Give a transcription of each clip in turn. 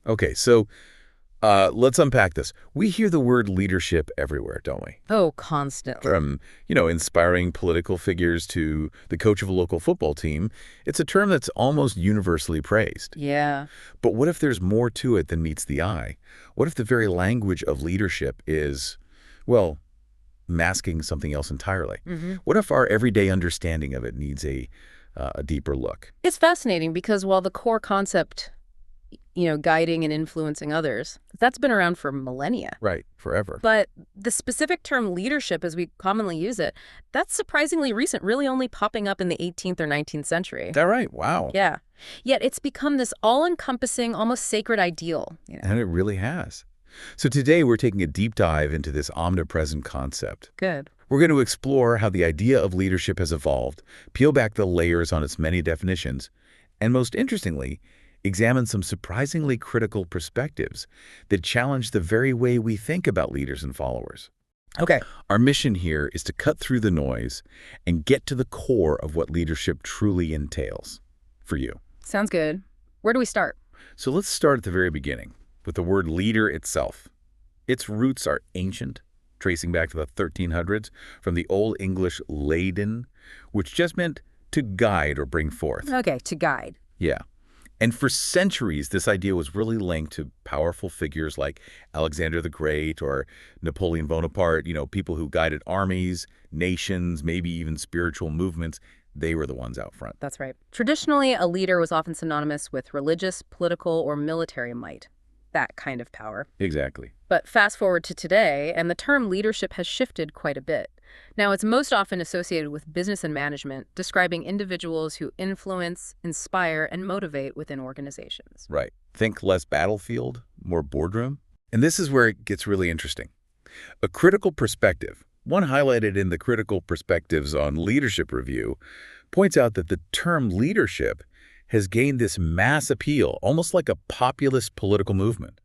Okay, so let's unpack this. We hear the word leadership everywhere, don't we? Oh, constantly. From, inspiring political figures to the coach of a local football team, it's a term that's almost universally praised. Yeah. But what if there's more to it than meets the eye? What if the very language of leadership is, well, masking something else entirely? What if our everyday understanding of it needs a deeper look? It's fascinating because while the core concept, guiding and influencing others, that's been around for millennia. Right, forever. But the specific term leadership, as we commonly use it, that's surprisingly recent, really only popping up in the 18th or 19th century. Is that right? Wow. Yeah. Yet it's become this all-encompassing, almost sacred ideal. And it really has. So today we're taking a deep dive into this omnipresent concept. Good. We're going to explore how the idea of leadership has evolved, peel back the layers on its many definitions, and most interestingly, examine some surprisingly critical perspectives that challenge the very way we think about leaders and followers. Okay. Our mission here is to cut through the noise and get to the core of what leadership truly entails for you. Sounds good. Where do we start? So let's start at the very beginning with the word leader itself. Its roots are ancient, tracing back to the 1300s from the Old English leiden, which just meant to guide or bring forth. Okay, to guide. Yeah. And for centuries, this idea was really linked to powerful figures like Alexander the Great or Napoleon Bonaparte, people who guided armies, nations, maybe even spiritual movements. They were the ones out front. That's right. Traditionally, a leader was often synonymous with religious, political, or military might. That kind of power. Exactly. But fast forward to today, and the term leadership has shifted quite a bit. Now, it's most often associated with business and management, describing individuals who influence, inspire, and motivate within organizations. Right. Think less battlefield, more boardroom. And this is where it gets really interesting. A critical perspective, one highlighted in the Critical Perspectives on Leadership Review, points out that the term leadership has gained this mass appeal, almost like a populist political movement.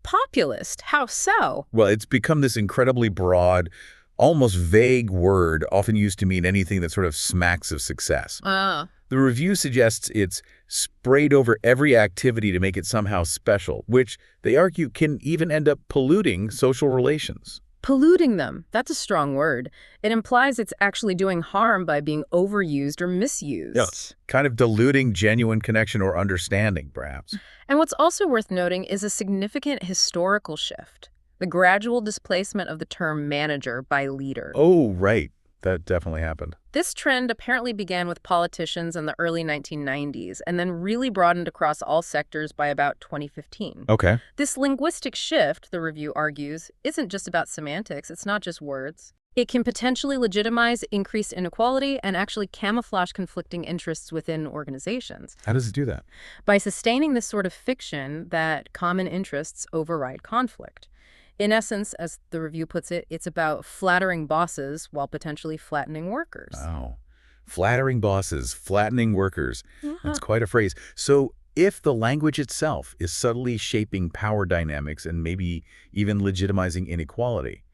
Populist? How so? Well, it's become this incredibly broad, almost vague word, often used to mean anything that sort of smacks of success. The review suggests it's sprayed over every activity to make it somehow special, which they argue can even end up polluting social relations. Polluting them. That's a strong word. It implies it's actually doing harm by being overused or misused. Yes. Kind of diluting genuine connection or understanding, perhaps. And what's also worth noting is a significant historical shift. The gradual displacement of the term manager by leader. Oh, right. That definitely happened. This trend apparently began with politicians in the early 1990s and then really broadened across all sectors by about 2015. Okay. This linguistic shift, the review argues, isn't just about semantics. It's not just words. It can potentially legitimize increased inequality and actually camouflage conflicting interests within organizations. How does it do that? By sustaining this sort of fiction that common interests override conflict. In essence, as the review puts it, it's about flattering bosses while potentially flattening workers. Wow. Flattering bosses, flattening workers. That's quite a phrase. So if the language itself is subtly shaping power dynamics and maybe even legitimizing inequality,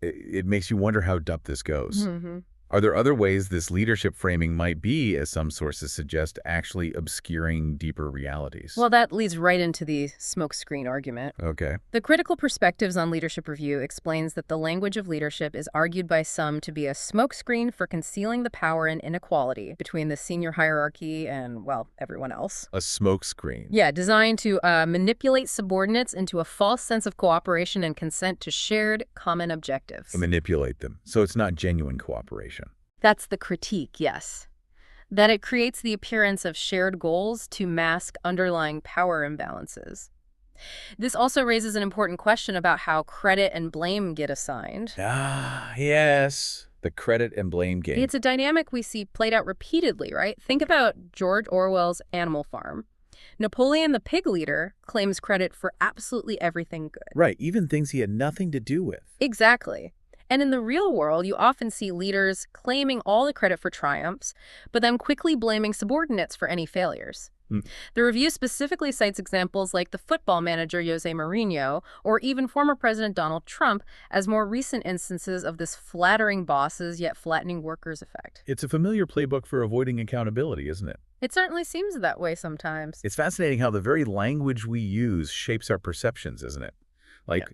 it makes you wonder how deep this goes. Are there other ways this leadership framing might be, as some sources suggest, actually obscuring deeper realities? Well, that leads right into the smokescreen argument. Okay. The Critical Perspectives on Leadership Review explains that the language of leadership is argued by some to be a smokescreen for concealing the power and inequality between the senior hierarchy and, well, everyone else. A smokescreen. Yeah, designed to manipulate subordinates into a false sense of cooperation and consent to shared common objectives. Manipulate them. So it's not genuine cooperation. That's the critique, yes. That it creates the appearance of shared goals to mask underlying power imbalances. This also raises an important question about how credit and blame get assigned. Ah, yes. The credit and blame game. It's a dynamic we see played out repeatedly, right? Think about George Orwell's Animal Farm. Napoleon, the pig leader, claims credit for absolutely everything good. Right, even things he had nothing to do with. Exactly. And in the real world, you often see leaders claiming all the credit for triumphs, but then quickly blaming subordinates for any failures. Hmm. The review specifically cites examples like the football manager Jose Mourinho or even former President Donald Trump as more recent instances of this flattering bosses yet flattening workers effect. It's a familiar playbook for avoiding accountability, isn't it? It certainly seems that way sometimes. It's fascinating how the very language we use shapes our perceptions, isn't it? Like,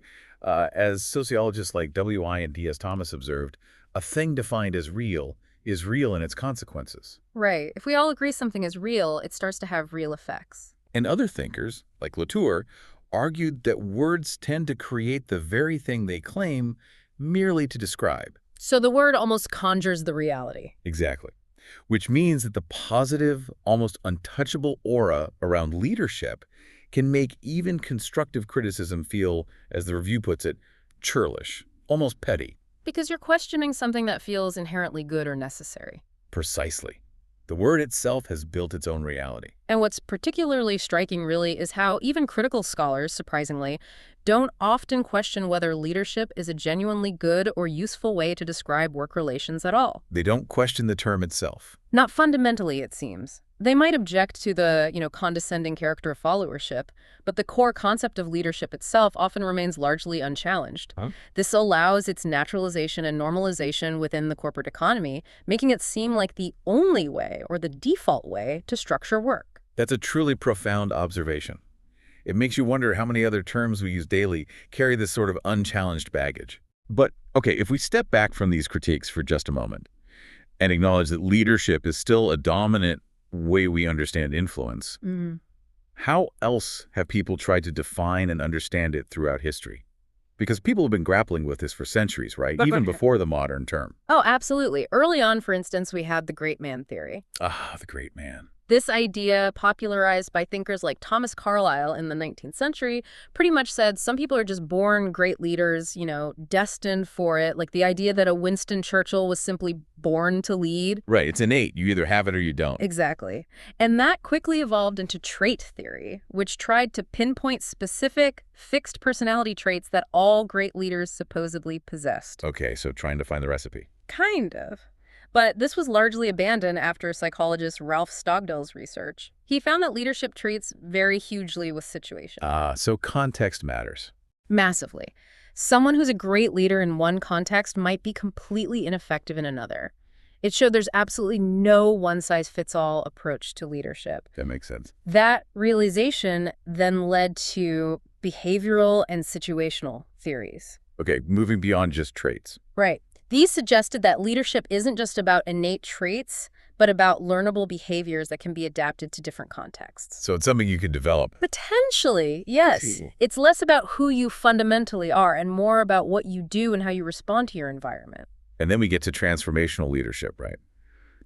as sociologists like W.I. and D.S. Thomas observed, a thing defined as real is real in its consequences. Right. If we all agree something is real, it starts to have real effects. And other thinkers, like Latour, argued that words tend to create the very thing they claim merely to describe. So the word almost conjures the reality. Exactly. Which means that the positive, almost untouchable aura around leadership can make even constructive criticism feel, as the review puts it, churlish, almost petty. Because you're questioning something that feels inherently good or necessary. Precisely. The word itself has built its own reality. And what's particularly striking, really, is how even critical scholars, surprisingly, don't often question whether leadership is a genuinely good or useful way to describe work relations at all. They don't question the term itself. Not fundamentally, it seems. They might object to the, condescending character of followership, but the core concept of leadership itself often remains largely unchallenged. Huh? This allows its naturalization and normalization within the corporate economy, making it seem like the only way or the default way to structure work. That's a truly profound observation. It makes you wonder how many other terms we use daily carry this sort of unchallenged baggage. But, okay, if we step back from these critiques for just a moment and acknowledge that leadership is still a dominant way we understand influence, how else have people tried to define and understand it throughout history? Because people have been grappling with this for centuries, right? Even before the modern term. Oh, absolutely. Early on, for instance, we had the great man theory. Ah, the great man. This idea, popularized by thinkers like Thomas Carlyle in the 19th century, pretty much said some people are just born great leaders, destined for it. Like the idea that a Winston Churchill was simply born to lead. Right, it's innate. You either have it or you don't. Exactly. And that quickly evolved into trait theory, which tried to pinpoint specific, fixed personality traits that all great leaders supposedly possessed. Okay, so trying to find the recipe. Kind of. But this was largely abandoned after psychologist Ralph Stockdale's research. He found that leadership traits vary hugely with situation. So context matters. Massively. Someone who's a great leader in one context might be completely ineffective in another. It showed there's absolutely no one-size-fits-all approach to leadership. That makes sense. That realization then led to behavioral and situational theories. Okay, moving beyond just traits. Right. These suggested that leadership isn't just about innate traits, but about learnable behaviors that can be adapted to different contexts. So it's something you could develop. Potentially, yes. Cool. It's less about who you fundamentally are and more about what you do and how you respond to your environment. And then we get to transformational leadership, right?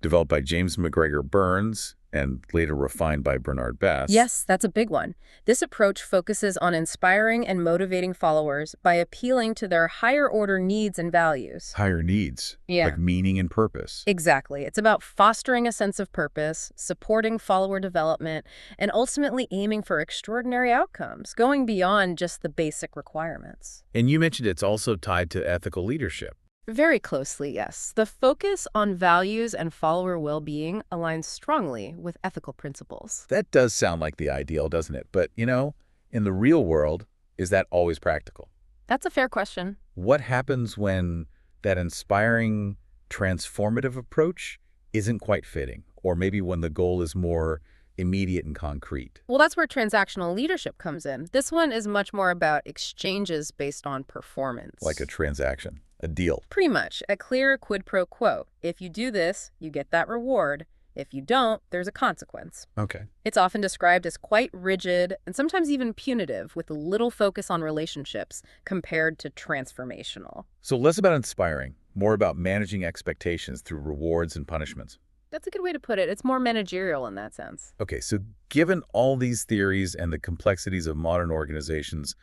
Developed by James McGregor Burns and later refined by Bernard Bass. Yes, that's a big one. This approach focuses on inspiring and motivating followers by appealing to their higher-order needs and values. Higher needs, Yeah. like meaning and purpose. Exactly. It's about fostering a sense of purpose, supporting follower development, and ultimately aiming for extraordinary outcomes, going beyond just the basic requirements. And you mentioned it's also tied to ethical leadership. Very closely, yes. The focus on values and follower well-being aligns strongly with ethical principles. That does sound like the ideal, doesn't it? But, in the real world, is that always practical? That's a fair question. What happens when that inspiring, transformative approach isn't quite fitting? Or maybe when the goal is more immediate and concrete? Well, that's where transactional leadership comes in. This one is much more about exchanges based on performance. Like a transaction, a deal. Pretty much, a clear quid pro quo. If you do this, you get that reward. If you don't, there's a consequence. Okay. It's often described as quite rigid and sometimes even punitive, with little focus on relationships compared to transformational. So less about inspiring, more about managing expectations through rewards and punishments. That's a good way to put it. It's more managerial in that sense. Okay, so given all these theories and the complexities of modern organizations,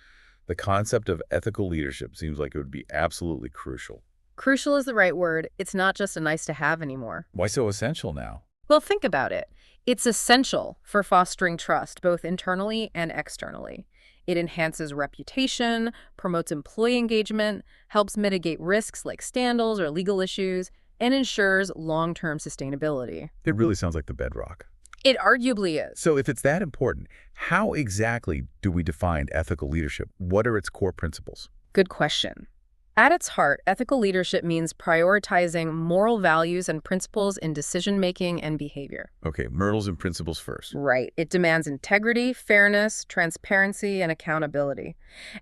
the concept of ethical leadership seems like it would be absolutely crucial. Crucial is the right word. It's not just a nice to have anymore. Why so essential now? Well, think about it. It's essential for fostering trust, both internally and externally. It enhances reputation, promotes employee engagement, helps mitigate risks like scandals or legal issues, and ensures long-term sustainability. It really sounds like the bedrock. It arguably is. So if it's that important, how exactly do we define ethical leadership? What are its core principles? Good question. At its heart, ethical leadership means prioritizing moral values and principles in decision-making and behavior. Okay, morals and principles first. Right. It demands integrity, fairness, transparency, and accountability.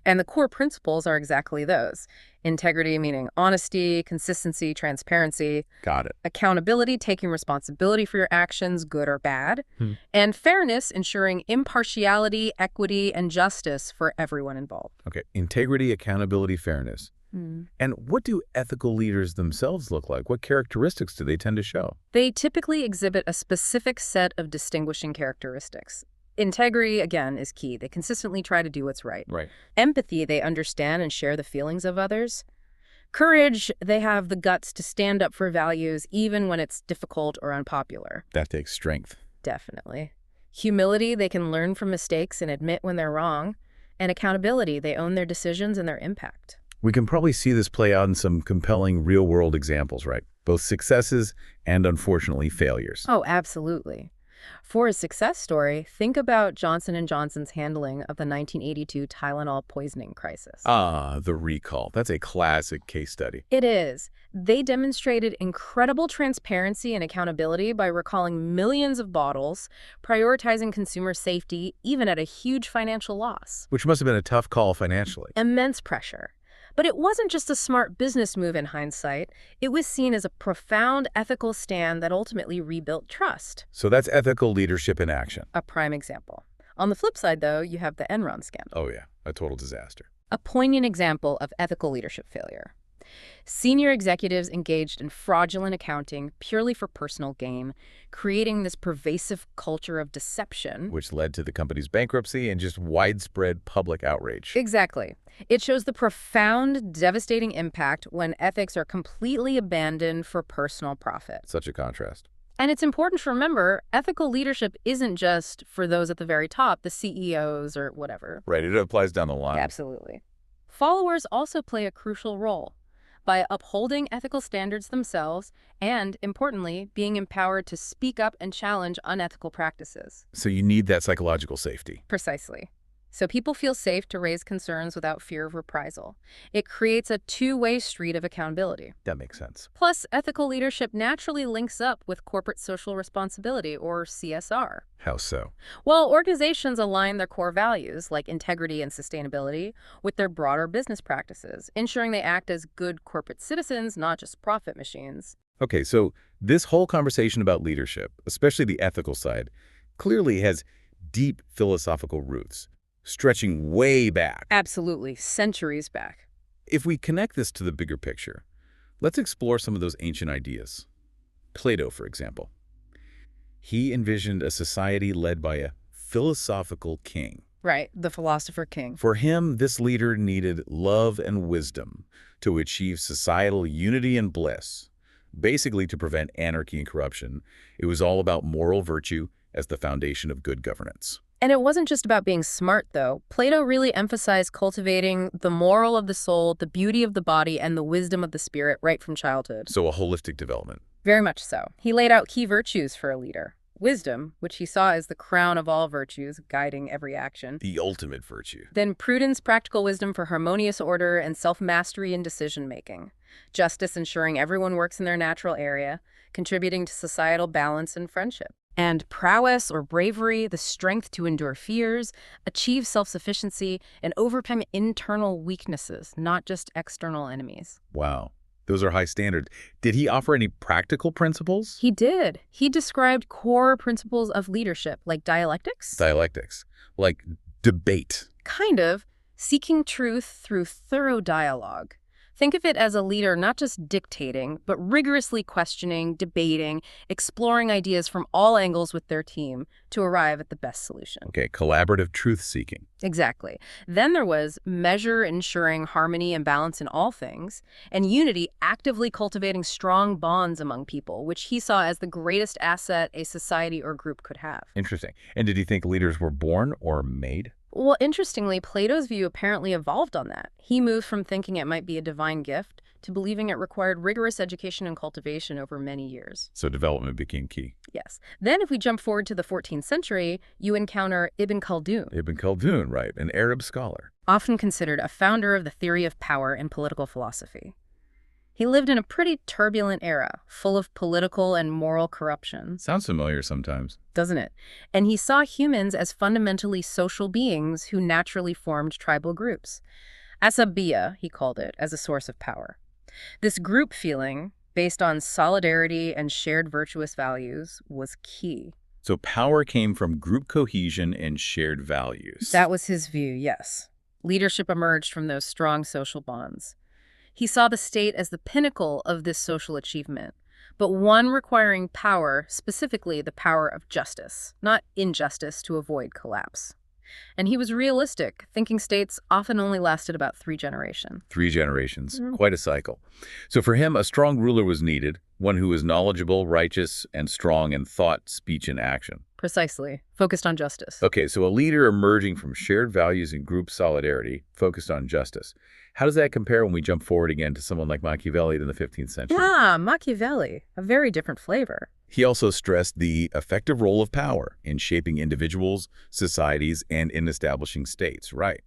And the core principles are exactly those. Integrity meaning honesty, consistency, transparency. Got it. Accountability, taking responsibility for your actions, good or bad. And fairness, ensuring impartiality, equity, and justice for everyone involved. Okay, integrity, accountability, fairness. And what do ethical leaders themselves look like? What characteristics do they tend to show? They typically exhibit a specific set of distinguishing characteristics. Integrity, again, is key. They consistently try to do what's right. Right. Empathy, they understand and share the feelings of others. Courage, they have the guts to stand up for values even when it's difficult or unpopular. That takes strength. Definitely. Humility, they can learn from mistakes and admit when they're wrong. And accountability, they own their decisions and their impact. We can probably see this play out in some compelling real-world examples, right? Both successes and, unfortunately, failures. Oh, absolutely. For a success story, think about Johnson & Johnson's handling of the 1982 Tylenol poisoning crisis. Ah, the recall. That's a classic case study. It is. They demonstrated incredible transparency and accountability by recalling millions of bottles, prioritizing consumer safety, even at a huge financial loss. Which must have been a tough call financially. Immense pressure. But it wasn't just a smart business move in hindsight. It was seen as a profound ethical stand that ultimately rebuilt trust. So that's ethical leadership in action. A prime example. On the flip side, though, you have the Enron scandal. Oh yeah, a total disaster. A poignant example of ethical leadership failure. Senior executives engaged in fraudulent accounting purely for personal gain, creating this pervasive culture of deception. Which led to the company's bankruptcy and just widespread public outrage. Exactly. It shows the profound, devastating impact when ethics are completely abandoned for personal profit. Such a contrast. And it's important to remember, ethical leadership isn't just for those at the very top, the CEOs or whatever. Right, it applies down the line. Absolutely. Followers also play a crucial role by upholding ethical standards themselves and, importantly, being empowered to speak up and challenge unethical practices. So you need that psychological safety. Precisely. So people feel safe to raise concerns without fear of reprisal. It creates a two-way street of accountability. That makes sense. Plus, ethical leadership naturally links up with corporate social responsibility, or CSR. How so? Well, organizations align their core values, like integrity and sustainability, with their broader business practices, ensuring they act as good corporate citizens, not just profit machines. Okay, so this whole conversation about leadership, especially the ethical side, clearly has deep philosophical roots, stretching way back. Absolutely, centuries back. If we connect this to the bigger picture, let's explore some of those ancient ideas. Plato, for example. He envisioned a society led by a philosophical king. Right, the philosopher king. For him, this leader needed love and wisdom to achieve societal unity and bliss. Basically, to prevent anarchy and corruption, it was all about moral virtue as the foundation of good governance. And it wasn't just about being smart, though. Plato really emphasized cultivating the moral of the soul, the beauty of the body, and the wisdom of the spirit right from childhood. So a holistic development. Very much so. He laid out key virtues for a leader. Wisdom, which he saw as the crown of all virtues, guiding every action. The ultimate virtue. Then prudence, practical wisdom for harmonious order and self-mastery in decision-making. Justice, ensuring everyone works in their natural area, contributing to societal balance and friendship. And prowess or bravery, the strength to endure fears, achieve self-sufficiency, and overcome internal weaknesses, not just external enemies. Wow. Those are high standards. Did he offer any practical principles? He did. He described core principles of leadership, like dialectics. Dialectics. Like debate. Kind of. Seeking truth through thorough dialogue. Think of it as a leader not just dictating, but rigorously questioning, debating, exploring ideas from all angles with their team to arrive at the best solution. Okay, collaborative truth-seeking. Exactly. Then there was measure, ensuring harmony and balance in all things, and unity, actively cultivating strong bonds among people, which he saw as the greatest asset a society or group could have. Interesting. And did he think leaders were born or made? Well, interestingly, Plato's view apparently evolved on that. He moved from thinking it might be a divine gift to believing it required rigorous education and cultivation over many years. So development became key. Yes. Then if we jump forward to the 14th century, you encounter Ibn Khaldun, Ibn Khaldun, right, an Arab scholar. often considered a founder of the theory of power in political philosophy. He lived in a pretty turbulent era, full of political and moral corruption. Sounds familiar sometimes. Doesn't it? And he saw humans as fundamentally social beings who naturally formed tribal groups. Asabiya, he called it, as a source of power. This group feeling, based on solidarity and shared virtuous values, was key. So power came from group cohesion and shared values. That was his view, yes. Leadership emerged from those strong social bonds. He saw the state as the pinnacle of this social achievement, but one requiring power, specifically the power of justice, not injustice to avoid collapse. And he was realistic, thinking states often only lasted about 3 generations. 3 generations, quite a cycle. So for him, a strong ruler was needed, one who was knowledgeable, righteous, and strong in thought, speech, and action. Precisely. Focused on justice. Okay, so a leader emerging from shared values and group solidarity, focused on justice. How does that compare when we jump forward again to someone like Machiavelli in the 15th century? Ah, Machiavelli. A very different flavor. He also stressed the effective role of power in shaping individuals, societies, and in establishing states, right?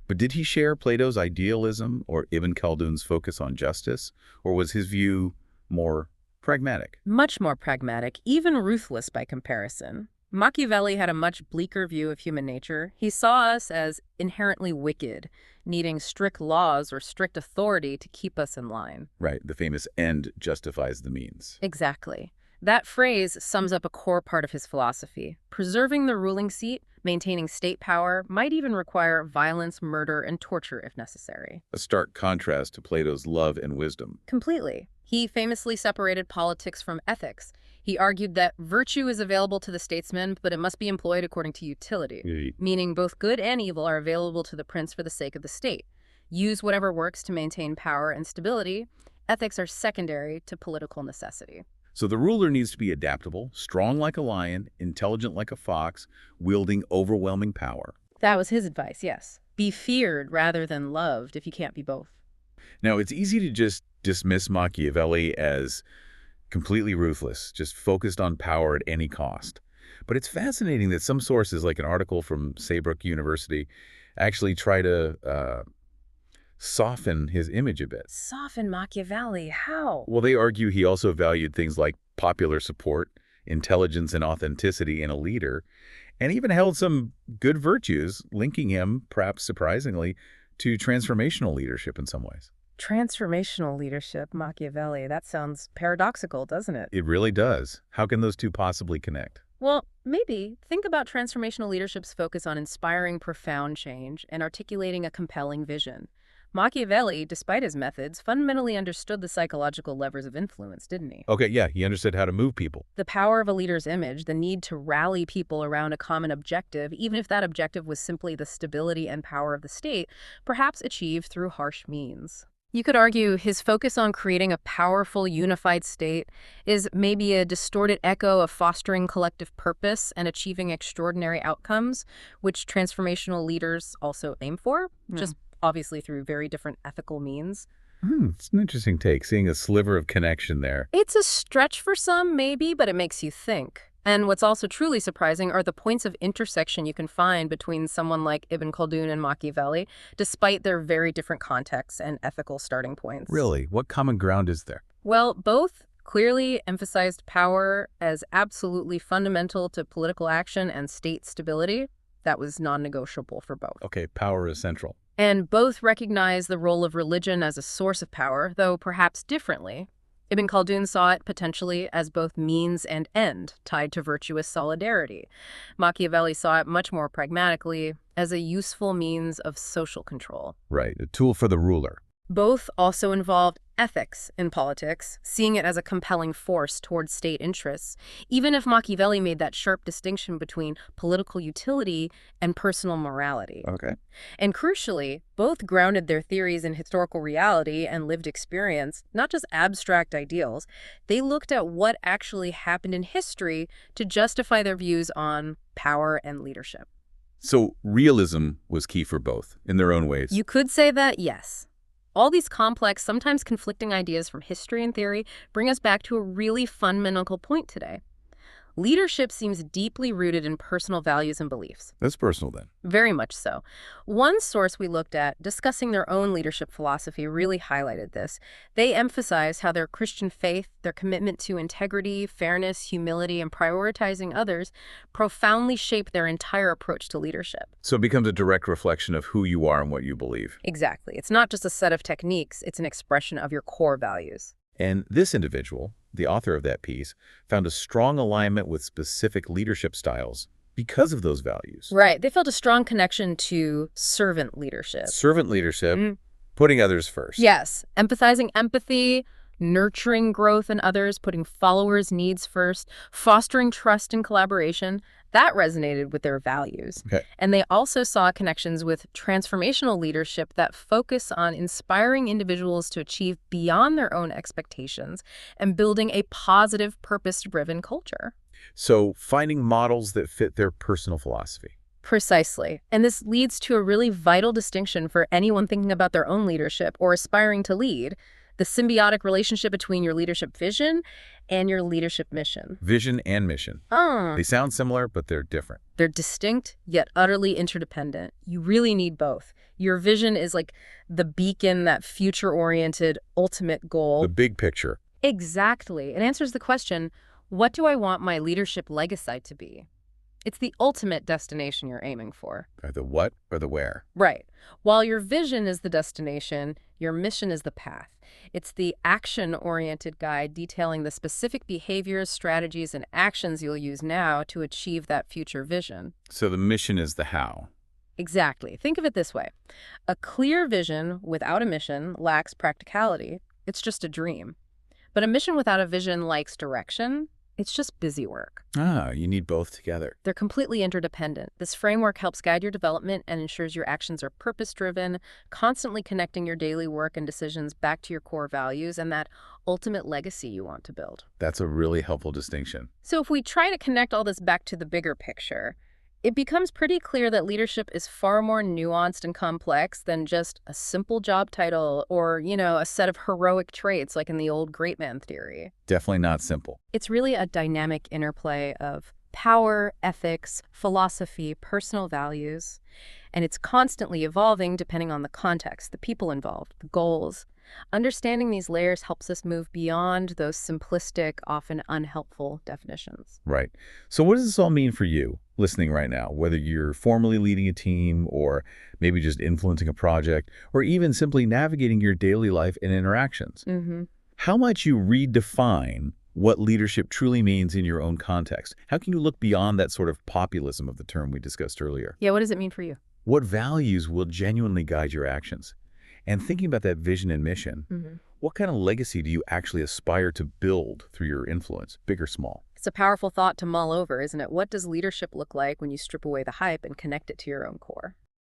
But did he share Plato's idealism or Ibn Khaldun's focus on justice, or was his view more pragmatic? Much more pragmatic, even ruthless by comparison. Machiavelli had a much bleaker view of human nature. He saw us as inherently wicked, needing strict laws or strict authority to keep us in line. Right, the famous end justifies the means. Exactly. That phrase sums up a core part of his philosophy. Preserving the ruling seat, maintaining state power, might even require violence, murder, and torture if necessary. A stark contrast to Plato's love and wisdom. Completely. He famously separated politics from ethics. He argued that virtue is available to the statesman, but it must be employed according to utility, meaning both good and evil are available to the prince for the sake of the state. Use whatever works to maintain power and stability. Ethics are secondary to political necessity. So the ruler needs to be adaptable, strong like a lion, intelligent like a fox, wielding overwhelming power. That was his advice, yes. Be feared rather than loved if you can't be both. Now, it's easy to just dismiss Machiavelli as completely ruthless, just focused on power at any cost. But it's fascinating that some sources, like an article from Saybrook University, actually try to soften his image a bit. Soften Machiavelli? How? Well, they argue he also valued things like popular support, intelligence, and authenticity in a leader, and even held some good virtues, linking him, perhaps surprisingly, to transformational leadership in some ways. Transformational leadership, Machiavelli. That sounds paradoxical, doesn't it? It really does. How can those two possibly connect? Well, maybe. Think about transformational leadership's focus on inspiring profound change and articulating a compelling vision. Machiavelli, despite his methods, fundamentally understood the psychological levers of influence, didn't he? Okay, yeah, he understood how to move people. The power of a leader's image, the need to rally people around a common objective, even if that objective was simply the stability and power of the state, perhaps achieved through harsh means. You could argue his focus on creating a powerful, unified state is maybe a distorted echo of fostering collective purpose and achieving extraordinary outcomes, which transformational leaders also aim for, just obviously through very different ethical means. It's an interesting take, seeing a sliver of connection there. It's a stretch for some, maybe, but it makes you think. And what's also truly surprising are the points of intersection you can find between someone like Ibn Khaldun and Machiavelli, despite their very different contexts and ethical starting points. Really? What common ground is there? Well, both clearly emphasized power as absolutely fundamental to political action and state stability. That was non-negotiable for both. Okay, power is central. And both recognize the role of religion as a source of power, though perhaps differently. Ibn Khaldun saw it potentially as both means and end, tied to virtuous solidarity. Machiavelli saw it much more pragmatically as a useful means of social control. Right, a tool for the ruler. Both also involved ethics in politics, seeing it as a compelling force towards state interests, even if Machiavelli made that sharp distinction between political utility and personal morality. Okay. And crucially, both grounded their theories in historical reality and lived experience, not just abstract ideals. They looked at what actually happened in history to justify their views on power and leadership. So realism was key for both, in their own ways. You could say that, yes. All these complex, sometimes conflicting ideas from history and theory bring us back to a really fundamental point today. Leadership seems deeply rooted in personal values and beliefs. That's personal then. Very much so. One source we looked at discussing their own leadership philosophy really highlighted this. They emphasized how their Christian faith, their commitment to integrity, fairness, humility, and prioritizing others profoundly shape their entire approach to leadership. So it becomes a direct reflection of who you are and what you believe. Exactly. It's not just a set of techniques, it's an expression of your core values. And this individual, the author of that piece, found a strong alignment with specific leadership styles because of those values. Right. They felt a strong connection to servant leadership. Servant leadership, putting others first. Yes. Empathizing empathy, nurturing growth in others, putting followers' needs first, fostering trust and collaboration. That resonated with their values. Okay. And they also saw connections with transformational leadership that focus on inspiring individuals to achieve beyond their own expectations and building a positive, purpose-driven culture. So finding models that fit their personal philosophy. Precisely. And this leads to a really vital distinction for anyone thinking about their own leadership or aspiring to lead: the symbiotic relationship between your leadership vision and your leadership mission. Vision and mission. They sound similar, but they're different. They're distinct, yet utterly interdependent. You really need both. Your vision is like the beacon, that future-oriented ultimate goal. The big picture. Exactly. It answers the question, what do I want my leadership legacy to be? It's the ultimate destination you're aiming for. Or the what or the where. Right. While your vision is the destination, your mission is the path. It's the action-oriented guide detailing the specific behaviors, strategies, and actions you'll use now to achieve that future vision. So the mission is the how. Exactly. Think of it this way. A clear vision without a mission lacks practicality. It's just a dream. But a mission without a vision lacks direction. It's just busy work. You need both together. They're completely interdependent. This framework helps guide your development and ensures your actions are purpose-driven, constantly connecting your daily work and decisions back to your core values and that ultimate legacy you want to build. That's a really helpful distinction. So if we try to connect all this back to the bigger picture, it becomes pretty clear that leadership is far more nuanced and complex than just a simple job title or, a set of heroic traits like in the old great man theory. Definitely not simple. It's really a dynamic interplay of power, ethics, philosophy, personal values, and it's constantly evolving depending on the context, the people involved, the goals. Understanding these layers helps us move beyond those simplistic, often unhelpful definitions. Right. So what does this all mean for you listening right now, whether you're formally leading a team or maybe just influencing a project or even simply navigating your daily life and interactions? How might you redefine what leadership truly means in your own context? How can you look beyond that sort of populism of the term we discussed earlier? Yeah, what does it mean for you? What values will genuinely guide your actions? And thinking about that vision and mission, what kind of legacy do you actually aspire to build through your influence, big or small? It's a powerful thought to mull over, isn't it? What does leadership look like when you strip away the hype and connect it to your own core?